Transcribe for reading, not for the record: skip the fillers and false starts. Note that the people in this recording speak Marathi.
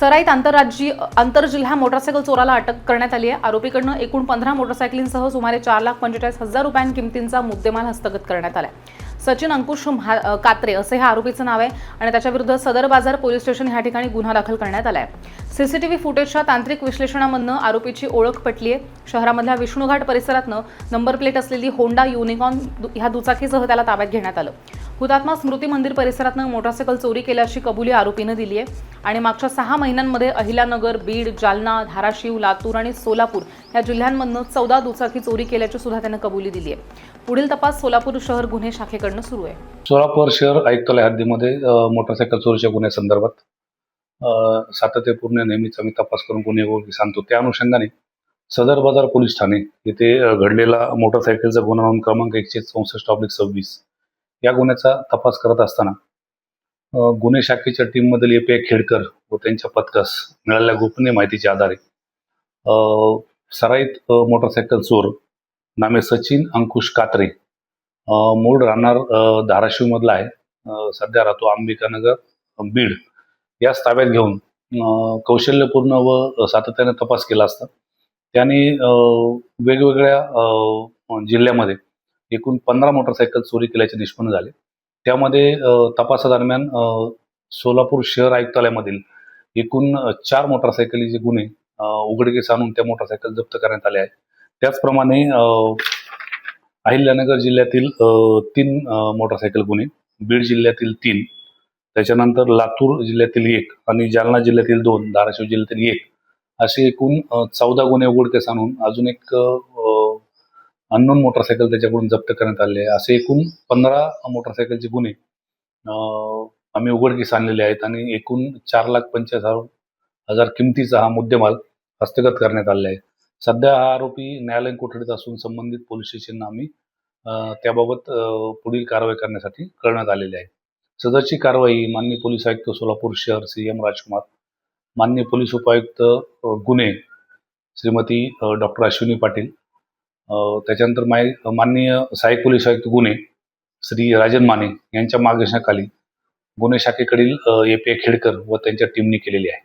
सराईत आंतरजिल्हा मोटरसायकल चोराला अटक करण्यात आली आहे। आरोपीकडनं एकूण 15 मोटरसायकलींसह सुमारे 4,45,000 रुपयांं किमतींचा मुद्देमाल हस्तगत करण्यात आला आहे। सचिन अंकुश कात्रे असे ह्या आरोपीचं नाव आहे आणि त्याच्याविरुद्ध सदर बाजार पोलीस स्टेशन ह्या ठिकाणी गुन्हा दाखल करण्यात आला आहे। सीसीटीव्ही फुटेजच्या तांत्रिक विश्लेषणामधनं आरोपीची ओळख पटली आहे। शहरामधल्या विष्णुघाट परिसरातनं नंबर प्लेट असलेली होंडा युनिकॉर्न ह्या दुचाकीसह त्याला ताब्यात घेण्यात आलं। हुतात्मा स्मृती मंदिर परिसरातनं मोटरसायकल चोरी केल्याची कबुली आरोपीनं दिली आहे आणि मागच्या 6 महिन्यांमध्ये अहिल्यानगर, बीड, जालना, धाराशिव, लातूर आणि सोलापूर या जिल्ह्यांमधनं 14 दुचाकी चोरी केल्याची सुद्धा त्यानं कबुली दिली आहे। पुढील तपास सोलापूर शहर गुन्हे शाखेकडनं सुरू आहे। सोलापूर शहर आयुक्तालय हद्दीमध्ये मोटरसायकल चोरीच्या गुन्ह्यासंदर्भात सातत्यपूर्ण नेहमीच आम्ही तपास करून गुन्हे सांगतो। त्या अनुषंगाने सदर बाजार पोलीस ठाणे येथे घडलेला मोटरसायकलचा गुन्हा नोंद क्रमांक 164/26 या गुन्ह्याचा तपास करत असताना गुन्हे शाखेच्या टीममधील ए.पी.आय. खेडकर व त्यांच्या पथकास मिळालेल्या गोपनीय माहितीच्या आधारे सराईत मोटरसायकल चोर नामे सचिन अंकुश कात्रे, मूळ राहणार धाराशिव मधला आहे, सध्या राहतो अंबिकानगर, बीड, यास ताब्यात घेऊन कौशल्यपूर्ण व सातत्याने तपास केला असता त्याने वेगवेगळ्या जिल्ह्यामध्ये एकूण 15 मोटरसायकल चोरी केल्याचे निष्पन्न झाले। त्यामध्ये तपासादरम्यान सोलापूर शहर आयुक्तालयामधील एकूण 4 मोटरसायकलीचे गुन्हे उघडकीस आणून त्या मोटरसायकल जप्त करण्यात आले आहेत। त्याचप्रमाणे अहिल्यानगर जिल्ह्यातील 3 मोटरसायकल गुन्हे, बीड जिल्ह्यातील 3, त्याच्यानंतर लातूर जिल्ह्यातील 1 आणि जालना जिल्ह्यातील 2, धाराशिव जिल्ह्यातील 1 असे एकूण 14 गुन्हे उघडकीस आणून अजून एक अननोन मोटरसायकल त्याच्याकडून जप्त करण्यात आले आहे। असे एकूण 15 मोटरसायकलचे गुन्हे आम्ही उघडकीस आणलेले आहेत आणि एकूण 4,45,000 किमतीचा हा मुद्देमाल हस्तगत करण्यात आलेला आहे। सध्या हा आरोपी न्यायालयीन कोठडीत असून संबंधित पोलीस स्टेशनला आम्ही त्याबाबत पुढील कारवाई करण्यासाठी कळवण्यात आलेली आहे। सदरची कारवाई माननीय पोलीस आयुक्त सोलापूर शहर सी.एम. राजकुमार, माननीय पोलीस उपायुक्त गुन्हे श्रीमती डॉक्टर अश्विनी पाटील, त्याच्यानंतर माननीय सहाय्यक पोलीस आयुक्त गुन्हे श्री राजन माने यांच्या मार्गदर्शनाखाली गुन्हे शाखेकडील ए.पी.आय. खेडकर व त्यांच्या टीमने केलेली आहे।